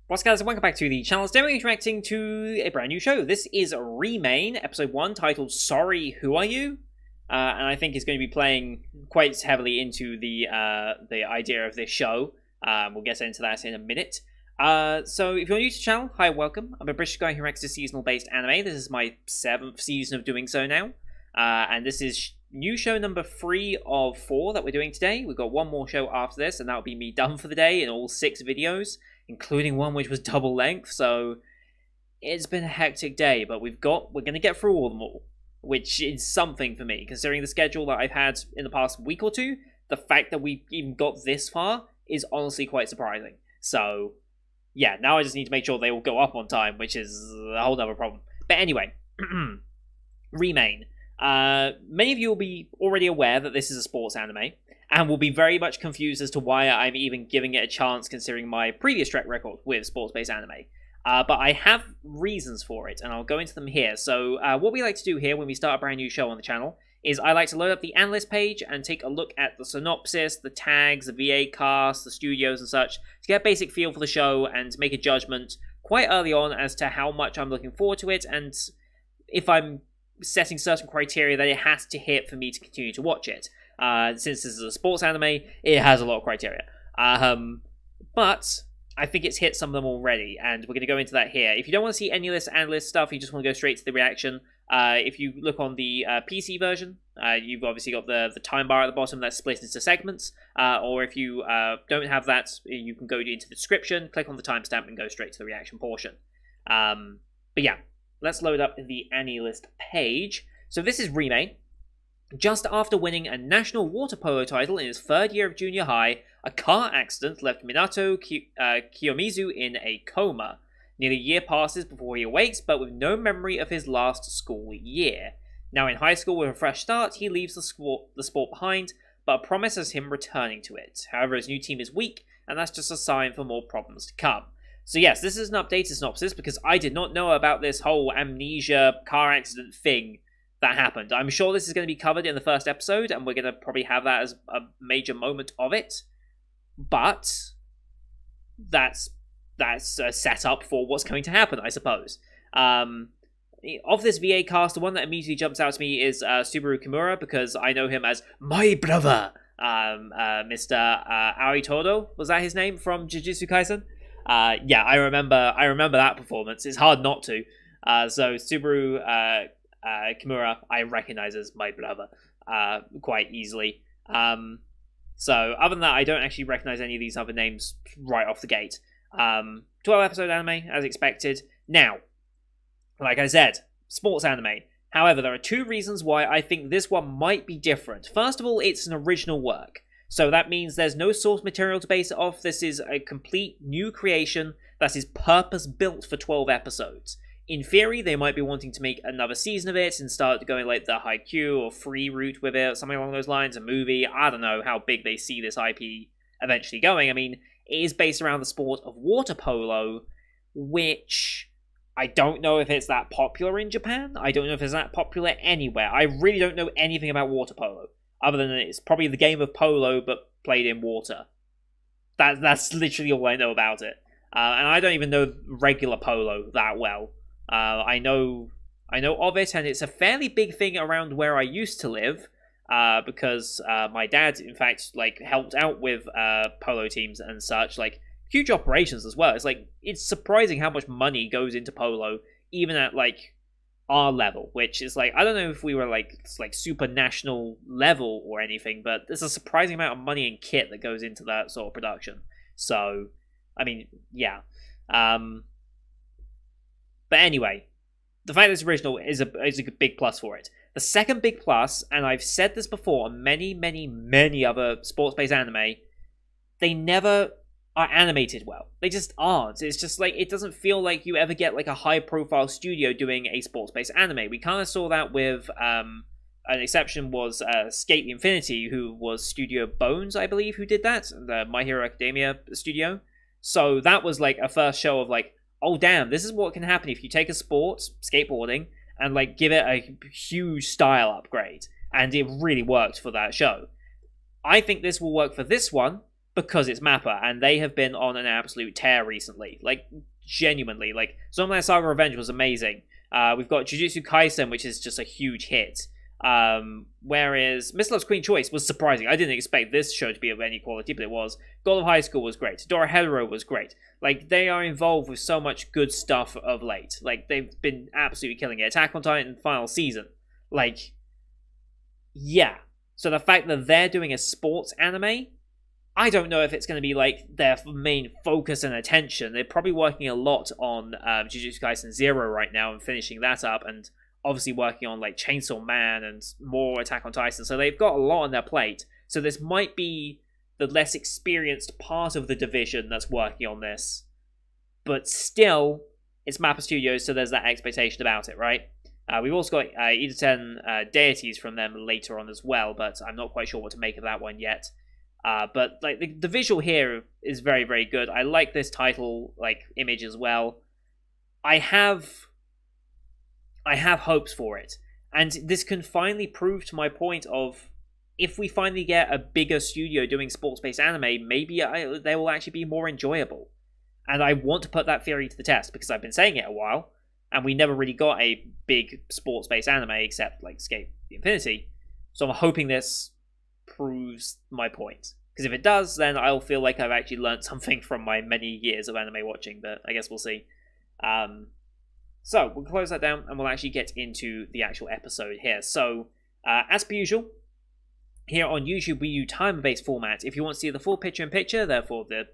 What's guys, and welcome back to the channel. Today we're interacting to a brand new show. This is Remain, episode 1, titled Sorry, Who Are You? And I think it's going to be playing quite heavily into the idea of this show. We'll get into that in a minute. So if you're new to the channel, hi, welcome. I'm a British guy who reacts to seasonal-based anime. This is my 7th season of doing so now. And this is new show number 3 of 4 that we're doing today. We've got one more show after this, and that'll be me done for the day in all 6 videos, including one which was double length. So it's been a hectic day, but we're going to get through all of them all, which is something for me, considering the schedule that I've had in the past week or two. The fact that we even got this far is honestly quite surprising. So yeah, now I just need to make sure they all go up on time, which is a whole other problem. But anyway, Remain. Many of you will be already aware that this is a sports anime, and will be very much confused as to why I'm even giving it a chance, considering my previous track record with sports-based anime. But I have reasons for it, and I'll go into them here. So what we like to do here when we start a brand new show on the channel is I like to load up the analyst page and take a look at the synopsis, the tags, the VA cast, the studios and such, to get a basic feel for the show and make a judgment quite early on as to how much I'm looking forward to it, and if I'm setting certain criteria that it has to hit for me to continue to watch it. Since this is a sports anime, it has a lot of criteria. But I think it's hit some of them already, and we're going to go into that here. If you don't want to see any of this analyst stuff, you just want to go straight to the reaction, if you look on the PC version, you've obviously got the time bar at the bottom that's split into segments, or if you don't have that, you can go into the description, click on the timestamp, and go straight to the reaction portion. But yeah, let's load up the analyst page. So this is Remain. Just after winning a national water polo title in his 3rd year of junior high, a car accident left Minato Kiyomizu in a coma. Nearly a year passes before he awakes, but with no memory of his last school year. Now in high school with a fresh start, he leaves the sport behind, but promises him returning to it. However, his new team is weak, and that's just a sign for more problems to come. So yes, this is an updated synopsis, because I did not know about this whole amnesia car accident thing that happened. I'm sure this is going to be covered in the first episode, and we're going to probably have that as a major moment of it. But that's a setup for what's going to happen, I suppose. Of this VA cast, the one that immediately jumps out to me is Subaru Kimura, because I know him as my brother, Mr. Aoi Todo. Was that his name from Jujutsu Kaisen? Yeah, I remember that performance. It's hard not to. So Subaru Kimura, I recognize as my brother quite easily. So other than that, I don't actually recognize any of these other names right off the gate. 12-episode anime, as expected. Now, like I said, sports anime. However, there are 2 reasons why I think this one might be different. First of all, it's an original work. So that means there's no source material to base it off. This is a complete new creation that is purpose-built for 12 episodes. In theory, they might be wanting to make another season of it and start going like the Haikyuu or Free route with it, something along those lines, a movie. I don't know how big they see this IP eventually going. I mean, it is based around the sport of water polo, which I don't know if it's that popular in Japan. I don't know if it's that popular anywhere. I really don't know anything about water polo, other than it's probably the game of polo but played in water. That's literally all I know about it. And I don't even know regular polo that well. I know of it, and it's a fairly big thing around where I used to live, because my dad, in fact, like helped out with polo teams and such, like huge operations as well. It's surprising how much money goes into polo, even at like our level, which is like, I don't know if we were like super national level or anything, but there's a surprising amount of money and kit that goes into that sort of production. So, I mean, yeah. But anyway, the fact that it's original is a big plus for it. The second big plus, and I've said this before on many other sports-based anime, they never are animated well. They just aren't. It's just like, it doesn't feel like you ever get like a high-profile studio doing a sports-based anime. We kind of saw that with, an exception was Skate the Infinity, who was Studio Bones, I believe, who did that, the My Hero Academia studio. So that was like a first show of like, oh damn, this is what can happen if you take a sport, skateboarding, and like give it a huge style upgrade. And it really worked for that show. I think this will work for this one, because it's Mappa, and they have been on an absolute tear recently. Like, genuinely. Like, Zombieland Saga Revenge was amazing. We've got Jujutsu Kaisen, which is just a huge hit. Whereas Miss Love's Queen Choice was surprising. I didn't expect this show to be of any quality, but it was. God of High School was great. Dorohedoro was great. Like, they are involved with so much good stuff of late. Like, they've been absolutely killing it. Attack on Titan final season. Like, yeah. So the fact that they're doing a sports anime, I don't know if it's going to be like their main focus and attention. They're probably working a lot on Jujutsu Kaisen Zero right now and finishing that up, and obviously working on like Chainsaw Man and more Attack on Titan. So they've got a lot on their plate. So this might be the less experienced part of the division that's working on this, but still, it's Mappa Studios, so there's that expectation about it, right? We've also got Ida deities from them later on as well, but I'm not quite sure what to make of that one yet. But like the visual here is very, very good. I like this title like image as well. I have hopes for it, and this can finally prove to my point of, if we finally get a bigger studio doing sports-based anime, maybe they will actually be more enjoyable. And I want to put that theory to the test, because I've been saying it a while, and we never really got a big sports-based anime except like Skate Infinity. So I'm hoping this proves my point. Because if it does, then I'll feel like I've actually learned something from my many years of anime watching, but I guess we'll see. So we'll close that down, and we'll actually get into the actual episode here. So, as per usual, here on YouTube, we use timer-based format. If you want to see the full picture-in-picture, therefore the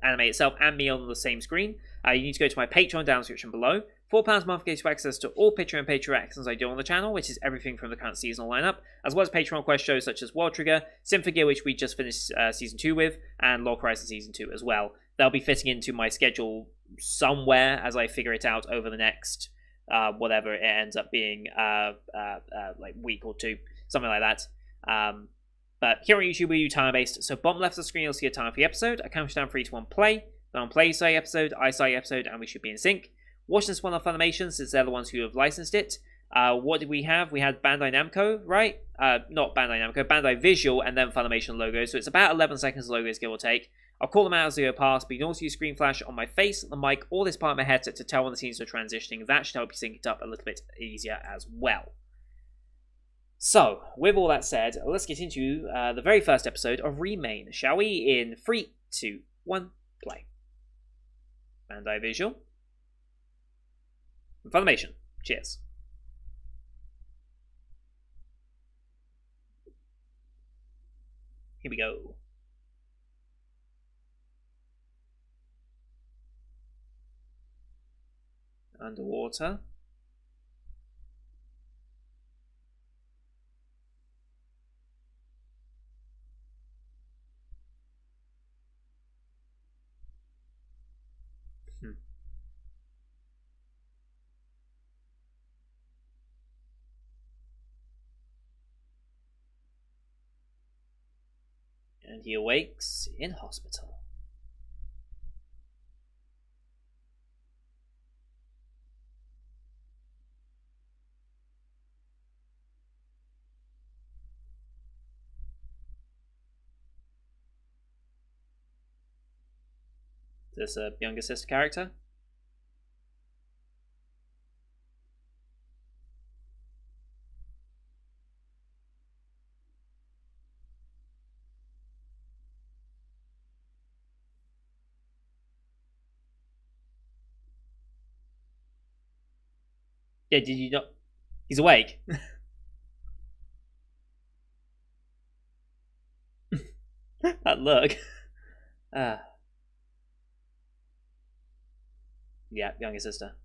anime itself and me on the same screen, you need to go to my Patreon down in the description below. £4 a month gets you access to all picture-in-picture actions I do on the channel, which is everything from the current seasonal lineup, as well as Patreon quest shows such as World Trigger, Symphogear, which we just finished Season 2 with, and Lore Horizon Season 2 as well. They'll be fitting into my schedule somewhere as I figure it out over the next, whatever it ends up being, like week or two, something like that. But here on YouTube, we do time-based, so bottom left of the screen, you'll see a time for the episode. I count down 3, 2, 1, play. Then on play, say episode, I say episode, and we should be in sync. Watch this one on Funimation, since they're the ones who have licensed it. What did we have? We had Bandai Namco, right? Not Bandai Namco, Bandai Visual, and then Funimation logo. So it's about 11 seconds logos, give or take. I'll call them out as they go past, but you can also use screen flash on my face, the mic, or this part of my headset to tell when the scenes are transitioning. That should help you sync it up a little bit easier as well. So, with all that said, let's get into the very first episode of Remain, shall we? In 3, 2, 1, play. Bandai Visual. Funimation. Cheers. Here we go. Underwater. And he awakes in hospital. Is this a younger sister character? Yeah, did you not? He's awake. That look. Yeah, younger sister.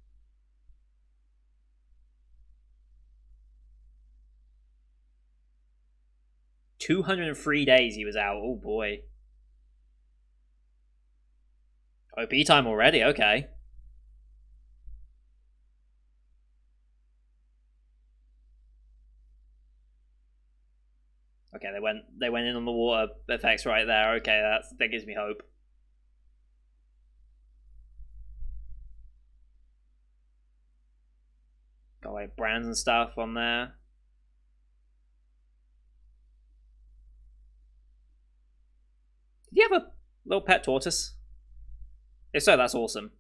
203 days he was out. Oh boy. OP time already. Okay. Okay, they went in on the water effects right there. Okay, that gives me hope. Got like brands and stuff on there. Do you have a little pet tortoise? If so, that's awesome.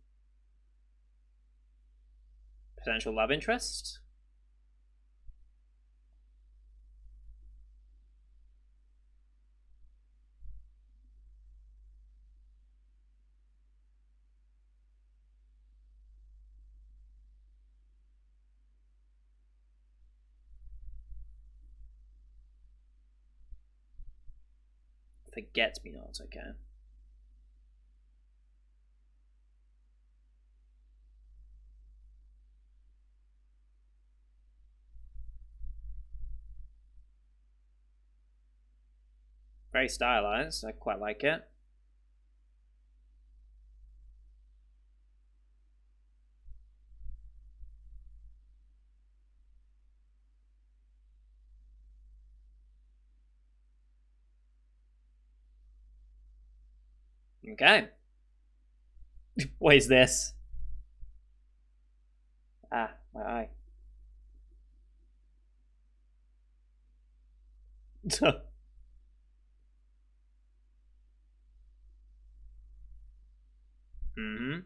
Potential love interest? Forget me not, okay. Very stylized. I quite like it. Okay. What is this? Ah, my eye. Mm-hmm.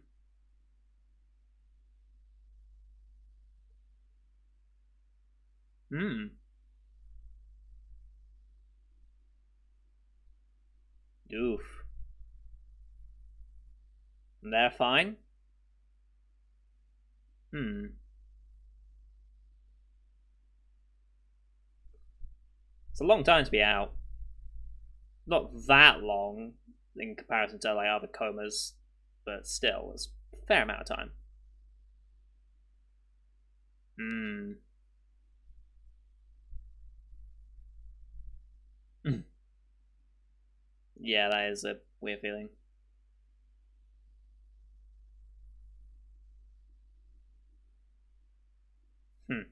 Hmm. Oof. They're fine? Hmm. It's a long time to be out. Not that long in comparison to like other comas, but still, it's a fair amount of time. Hmm. Yeah, that is a weird feeling. Hmm.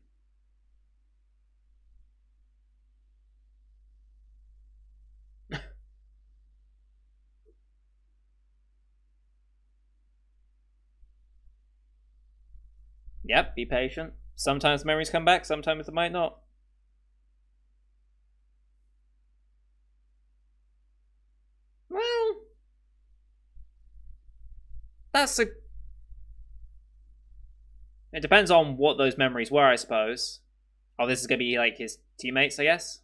Yep, be patient. Sometimes memories come back, sometimes they might not. Well, that's a. It depends on what those memories were, I suppose. Oh, this is gonna be like his teammates, I guess.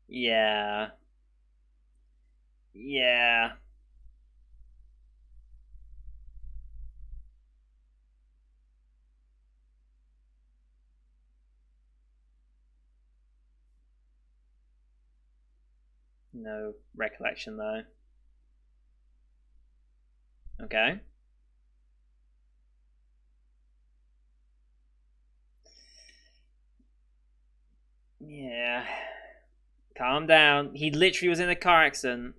Yeah. Yeah. No recollection though. Okay. Yeah. Calm down. He literally was in a car accident.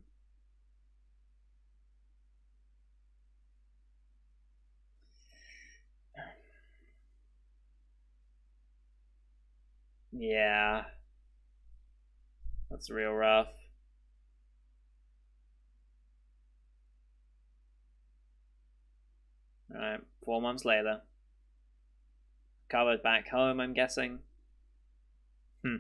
Yeah. That's real rough. Alright. 4 months later. Covered back home, I'm guessing. Hmm.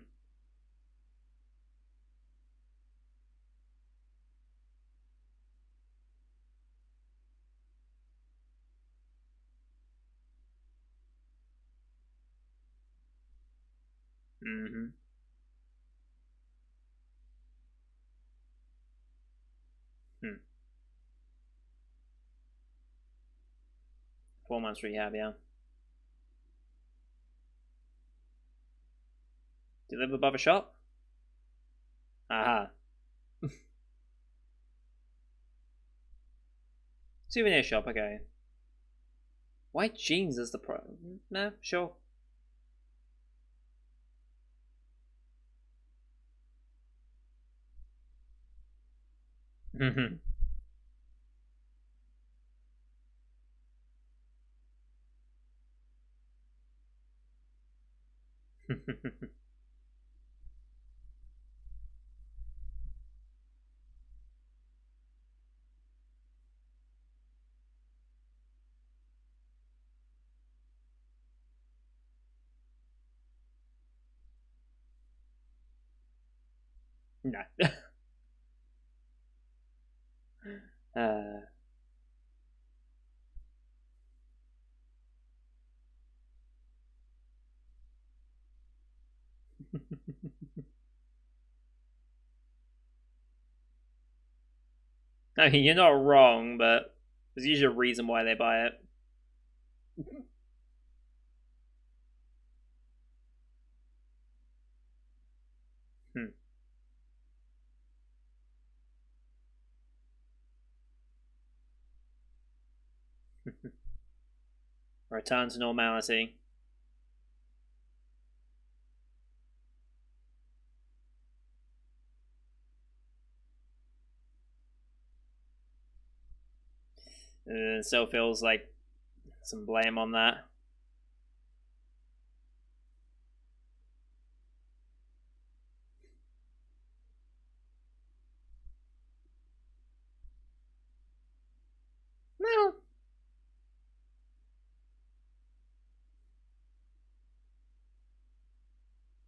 Mm-hmm. Hmm. 4 months rehab, yeah. Do you live above a shop? Aha. Souvenir shop, okay. White jeans is the problem. No, sure. Mm-hmm. No. uh, I mean, you're not wrong, but there's usually a reason why they buy it. Hmm. Return to normality. It still feels like some blame on that. No.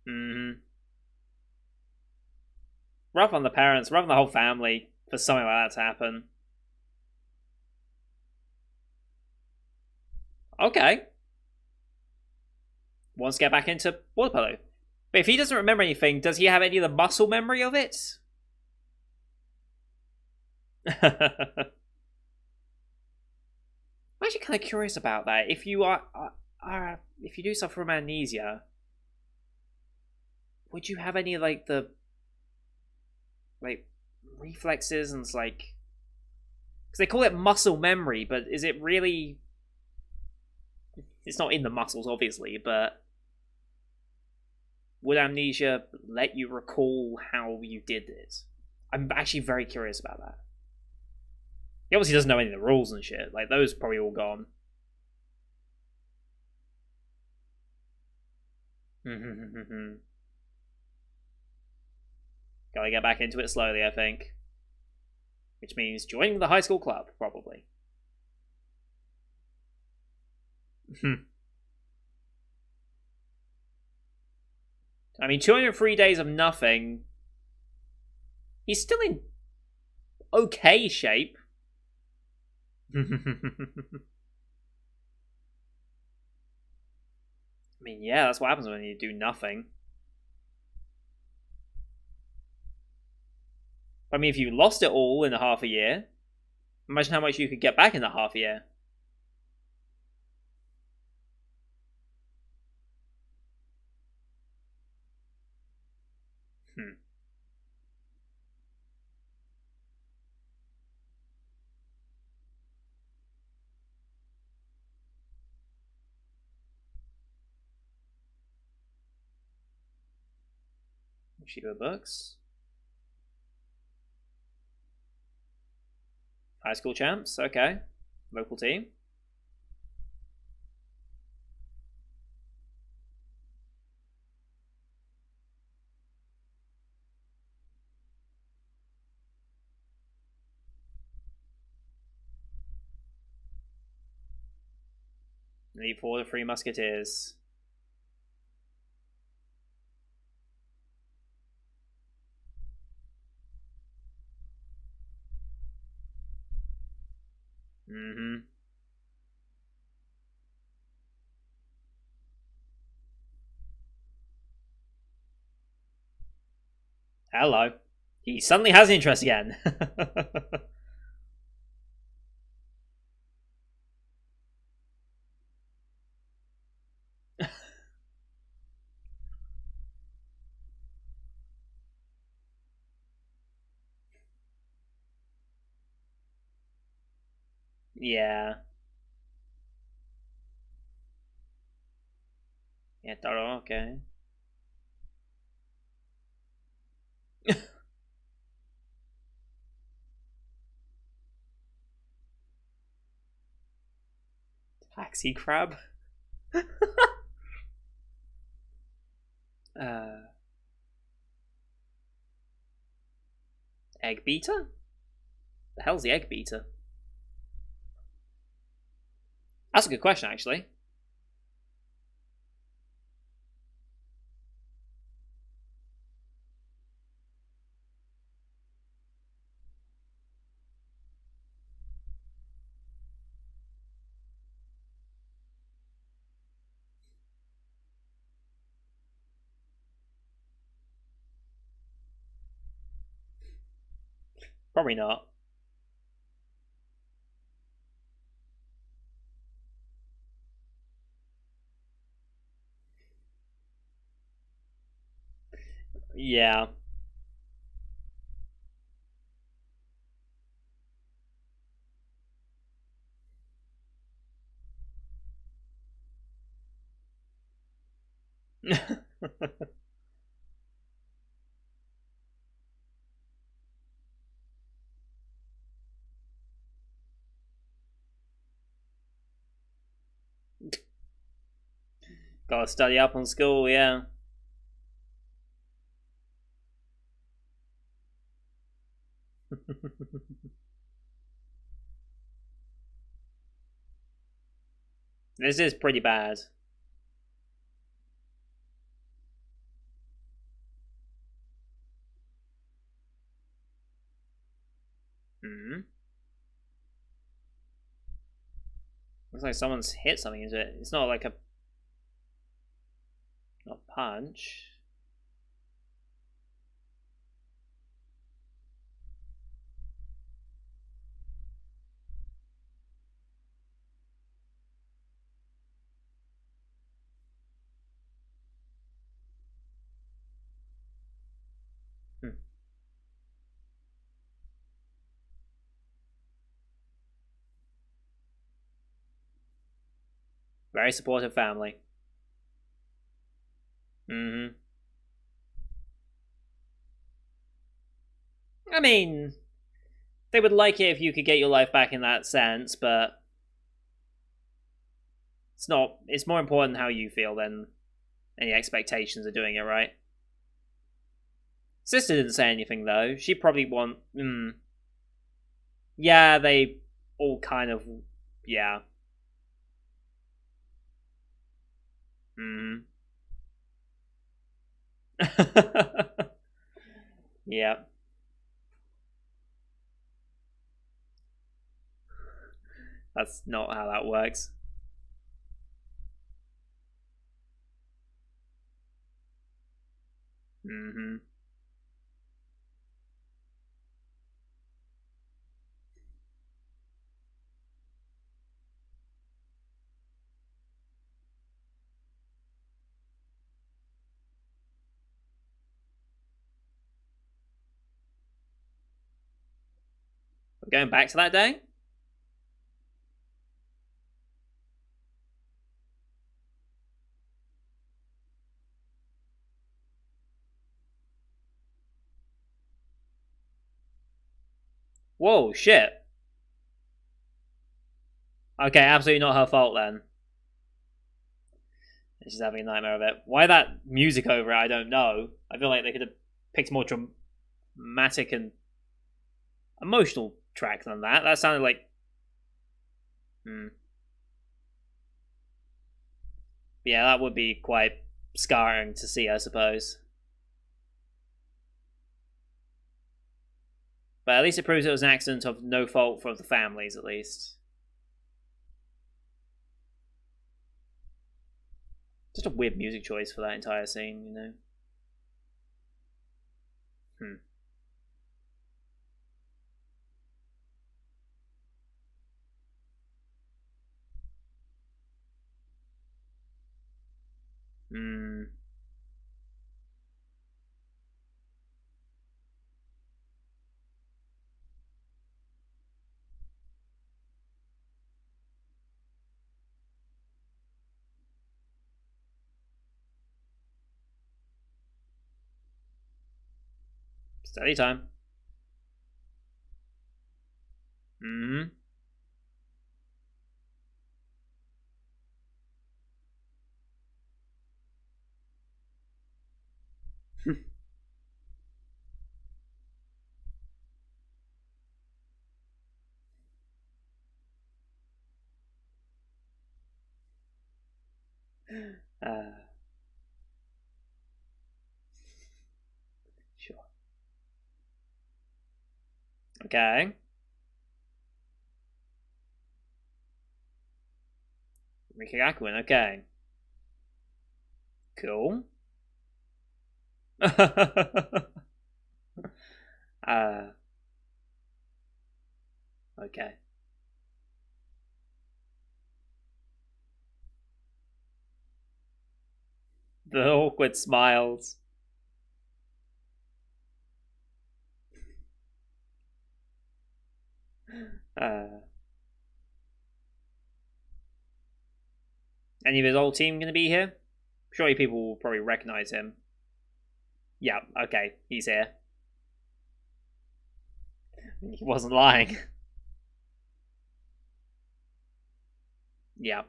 Mm-hmm. Rough on the parents, rough on the whole family for something like that to happen. Okay. Wants to get back into water polo. But if he doesn't remember anything, does he have any of the muscle memory of it? I'm actually kind of curious about that. If you if you do suffer from amnesia, would you have any like the like reflexes and like because they call it muscle memory, but is it really? It's not in the muscles, obviously, but would amnesia let you recall how you did it? I'm actually very curious about that. He obviously doesn't know any of the rules and shit. Like those are probably all gone. Gotta get back into it slowly, I think. Which means joining the high school club, probably. I mean, 203 days of nothing. He's still in okay shape. I mean, yeah, that's what happens when you do nothing. I mean, if you lost it all in a half a year, imagine how much you could get back in a half a year. Hmm. Shiba books. High school champs. Okay. Local team. Need for the Three Musketeers. Mm-hmm. Hello. He suddenly has interest again. Yeah. Yeah, Taro, okay. Taxi crab? Uh, egg beater? The hell's the egg beater? That's a good question, actually. Probably not. Yeah. Gotta study up on school, yeah. This is pretty bad. Hmm. Looks like someone's hit something into it. It's not like a not punch. Hmm. Very supportive family. Hmm. I mean, they would like it if you could get your life back in that sense, but it's not. It's more important how you feel than any expectations of doing it right. Sister didn't say anything though. She probably want. Yeah, they all kind of. Yeah. Hmm. Yeah. That's not how that works. Hmm. Going back to that day. Whoa, shit. Okay, absolutely not her fault then. She's having a nightmare of it. Why that music over it, I don't know. I feel like they could have picked a more dramatic and emotional track than that. That sounded like. Hmm. Yeah, that would be quite scarring to see, I suppose. But at least it proves it was an accident of no fault for the families, at least. Just a weird music choice for that entire scene, you know? Hmm. Hmm. Study time. Hmm. uh, sure. Okay. Rikigakuen, okay. Cool. uh, okay. The awkward smiles. Uh, any of his old team going to be here? Surely people will probably recognize him. Yeah, okay, he's here. He wasn't lying. Yeah.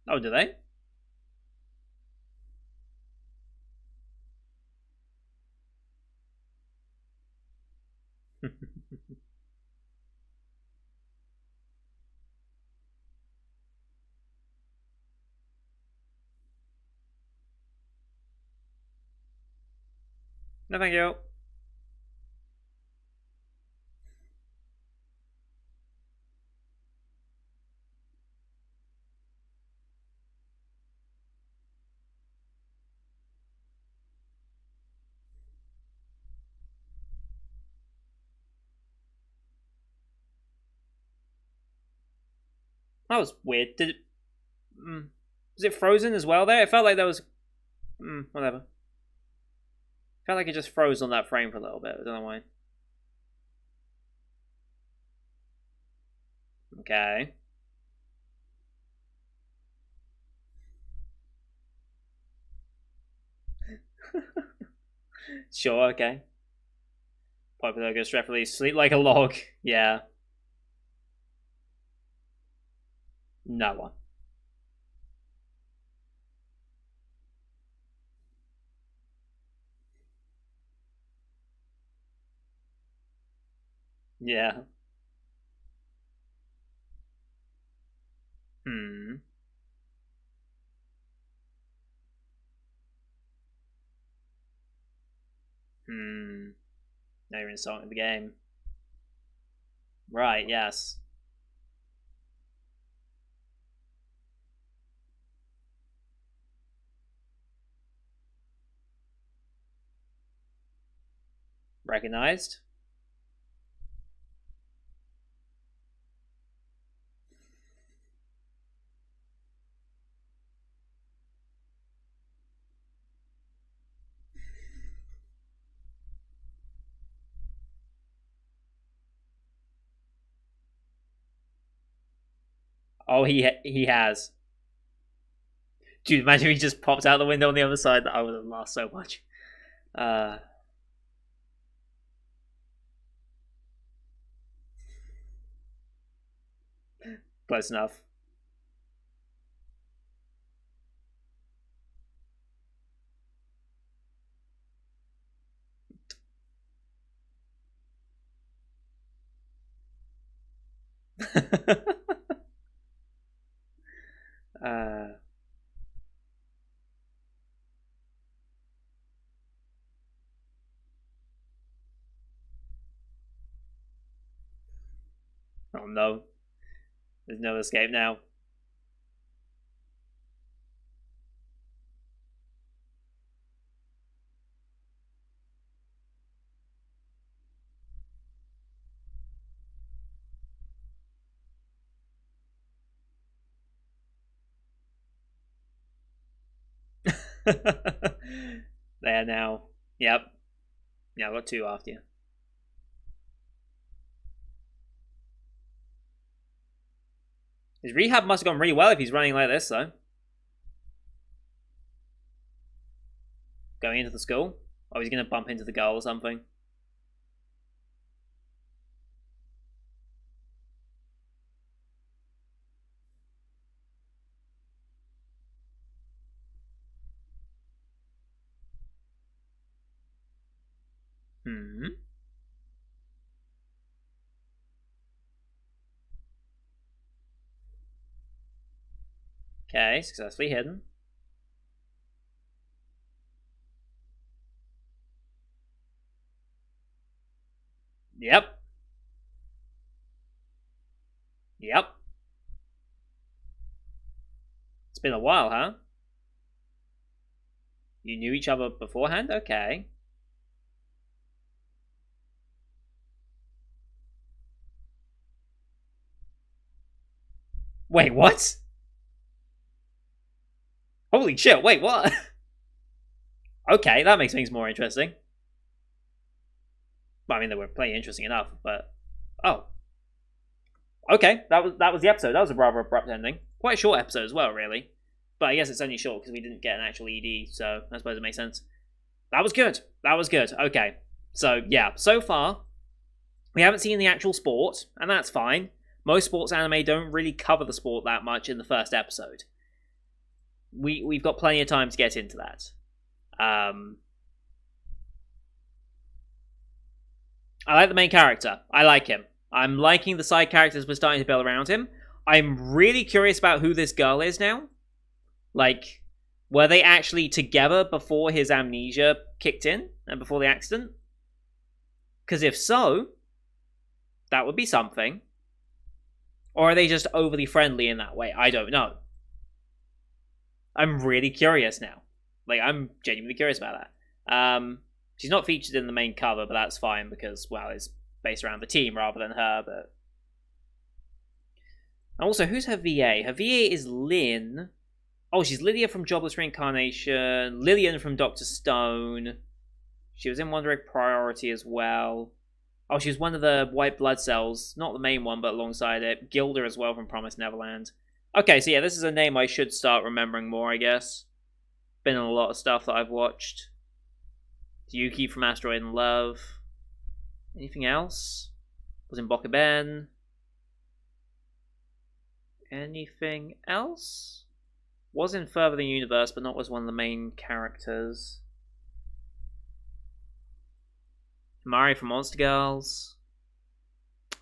Oh, do they? No, thank you. That was weird. Did it? Was it frozen as well there? It felt like there was. Whatever. Felt like it just froze on that frame for a little bit. I don't know why. Okay. Sure, okay. Popular Ghost Referee, sleep like a log. Yeah. No one. Yeah. Hmm. Hmm. Now you're insulting the game. Right, yes. Recognized? Oh, he has. Dude, imagine if he just popped out the window on the other side. I would have laughed so much. Uh, Close enough. uh, oh no. There's no escape now. There now. Yep. Yeah, I got two after you. His rehab must have gone really well if he's running like this, though. Going into the school? Oh, he's going to bump into the girl or something. Hmm. Okay, successfully hidden. Yep. Yep. It's been a while, huh? You knew each other beforehand? Okay. Wait, what? Holy shit, wait, what? Okay, that makes things more interesting. Well, I mean, they were plenty interesting enough, but... Oh. Okay, that was the episode. That was a rather abrupt ending. Quite a short episode as well, really. But I guess it's only short because we didn't get an actual ED, so I suppose it makes sense. That was good. That was good. Okay. So, yeah, so far, we haven't seen the actual sport, and that's fine. Most sports anime don't really cover the sport that much in the first episode. We've got plenty of time to get into that. I like the main character. I like him. I'm liking the side characters we're starting to build around him. I'm really curious about who this girl is now. Like, were they actually together before his amnesia kicked in and before the accident? Because if so, that would be something. Or are they just overly friendly in that way? I don't know. I'm really curious now. Like, I'm genuinely curious about that. She's not featured in the main cover, but that's fine because, well, it's based around the team rather than her. But also, who's her VA? Her VA is Lynn. Oh, she's Lydia from Jobless Reincarnation. Lillian from Dr. Stone. She was in One Direct Priority as well. Oh, she was one of the white blood cells. Not the main one, but alongside it. Gilda as well from Promised Neverland. Okay, so yeah, this is a name I should start remembering more, I guess. Been in a lot of stuff that I've watched. Yuki from Asteroid in Love. Anything else? Was in Bokuben. Anything else? Was in Further Than Universe, but not was one of the main characters. Mari from Monster Girls.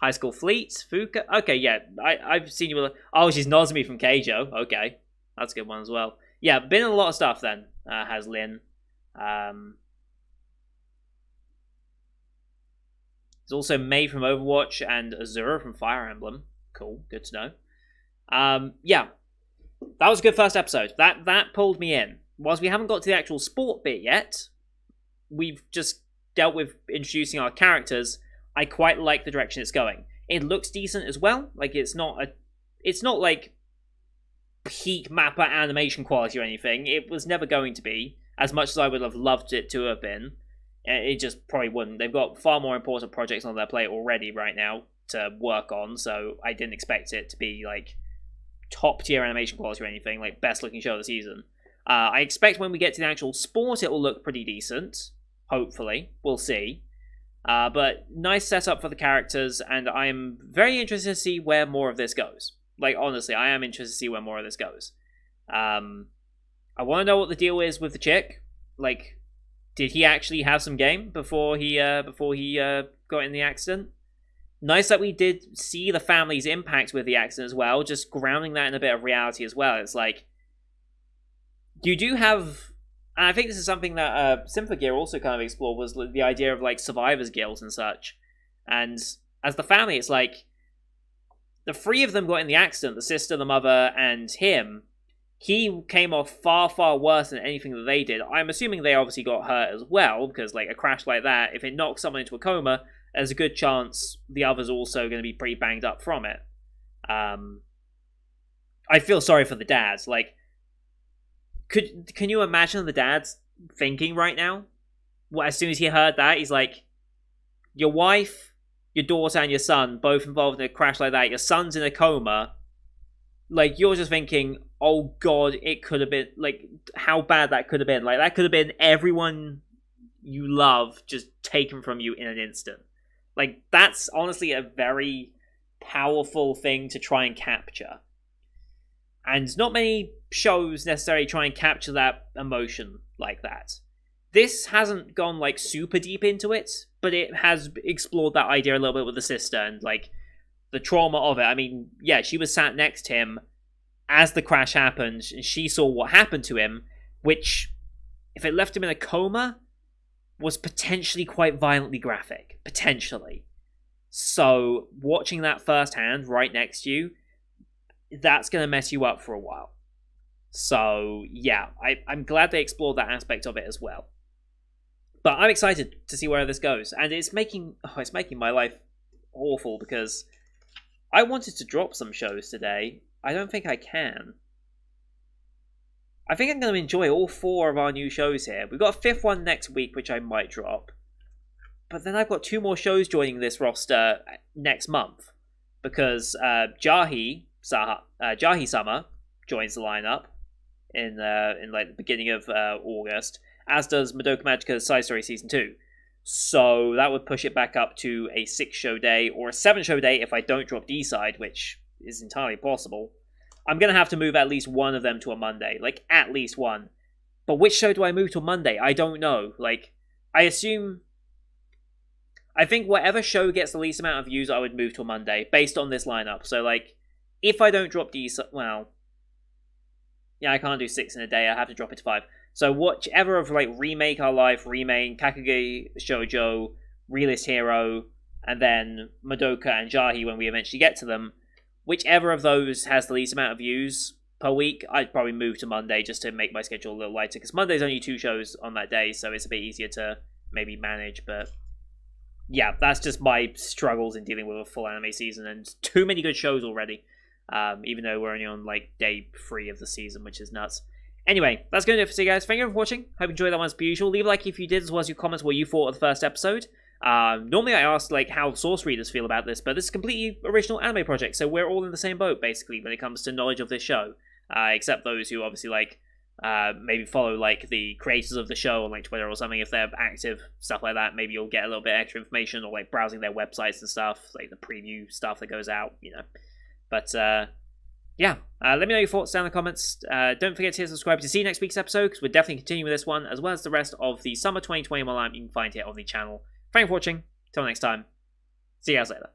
High School Fleet. Fuka. Okay, yeah. I've seen you with... Oh, she's Nozomi from Keijo. Okay. That's a good one as well. Yeah, been in a lot of stuff then, has Lynn. There's also Mei from Overwatch and Azura from Fire Emblem. Cool, good to know. Yeah, that was a good first episode. That pulled me in. Whilst we haven't got to the actual sport bit yet, we've just dealt with introducing our characters. I quite like the direction it's going. It looks decent as well. Like it's not like peak Mappa animation quality or anything. It was never going to be, as much as I would have loved it to have been. It just probably wouldn't. They've got far more important projects on their plate already right now to work on, so I didn't expect it to be like top tier animation quality or anything, like best looking show of the season. I expect when we get to the actual sport it will look pretty decent. Hopefully. We'll see. But nice setup for the characters, and I'm very interested to see where more of this goes. Like, honestly, I am interested to see where more of this goes. I want to know what the deal is with the chick. Like, did he actually have some game before he got in the accident? Nice that we did see the family's impact with the accident as well, just grounding that in a bit of reality as well. It's like, you do have... And I think this is something that Symphogear also kind of explored, was the idea of like survivor's guilt and such. And as the family, it's like the three of them got in the accident, the sister, the mother, and him. He came off far, far worse than anything that they did. I'm assuming they obviously got hurt as well, because like a crash like that, if it knocks someone into a coma, there's a good chance the other's also going to be pretty banged up from it. I feel sorry for the dads. Like, can you imagine the dad's thinking right now? Well, as soon as he heard that, he's like, your wife, your daughter, and your son both involved in a crash like that. Your son's in a coma. Like, you're just thinking, oh god, it could have been, like, how bad that could have been. Like, that could have been everyone you love just taken from you in an instant. Like, that's honestly a very powerful thing to try and capture. And not many shows necessarily try and capture that emotion like that. This hasn't gone like super deep into it, but it has explored that idea a little bit with the sister and like the trauma of it. I mean, yeah, she was sat next to him as the crash happened, and she saw what happened to him, which, if it left him in a coma, was potentially quite violently graphic. Potentially. So, watching that firsthand right next to you, that's going to mess you up for a while. So, yeah, I'm glad they explored that aspect of it as well. But I'm excited to see where this goes. And it's making my life awful because I wanted to drop some shows today. I don't think I can. I think I'm going to enjoy all 4 of our new shows here. We've got a 5th one next week, which I might drop. But then I've got 2 more shows joining this roster next month. Because Jahi Summer joins the lineup in like the beginning of August, as does Madoka Magica's Side Story Season 2. So that would push it back up to a 6-show day, or a 7-show day if I don't drop D-Side, which is entirely possible. I'm going to have to move at least one of them to a Monday. Like, at least one. But which show do I move to a Monday? I don't know. Like, I think whatever show gets the least amount of views, I would move to a Monday, based on this lineup. So, like, if I don't drop D-Side... Well... Yeah, I can't do 6 in a day. I have to drop it to 5. So whichever of, like, Remake Our Life, Remain, Kakage Shoujo, Realist Hero, and then Madoka and Jahi when we eventually get to them, whichever of those has the least amount of views per week, I'd probably move to Monday just to make my schedule a little lighter, because Monday's only 2 shows on that day, so it's a bit easier to maybe manage, but yeah, that's just my struggles in dealing with a full anime season, and too many good shows already, even though we're only on, like, day 3 of the season, which is nuts. Anyway, that's going to do it for today, guys. Thank you for watching. Hope you enjoyed that one as per usual. Leave a like if you did, as well as your comments what you thought of the first episode. Normally I ask, like, how source readers feel about this, but this is a completely original anime project, so we're all in the same boat, basically, when it comes to knowledge of this show. Except those who obviously, like, maybe follow, like, the creators of the show on, like, Twitter or something. If they're active, stuff like that, maybe you'll get a little bit extra information, or, like, browsing their websites and stuff, like the preview stuff that goes out, you know. But, yeah, let me know your thoughts down in the comments. Don't forget to hit subscribe to see next week's episode, because we're definitely continuing with this one, as well as the rest of the Summer 2021 lineup you can find here on the channel. Thank you for watching. Till next time. See you guys later.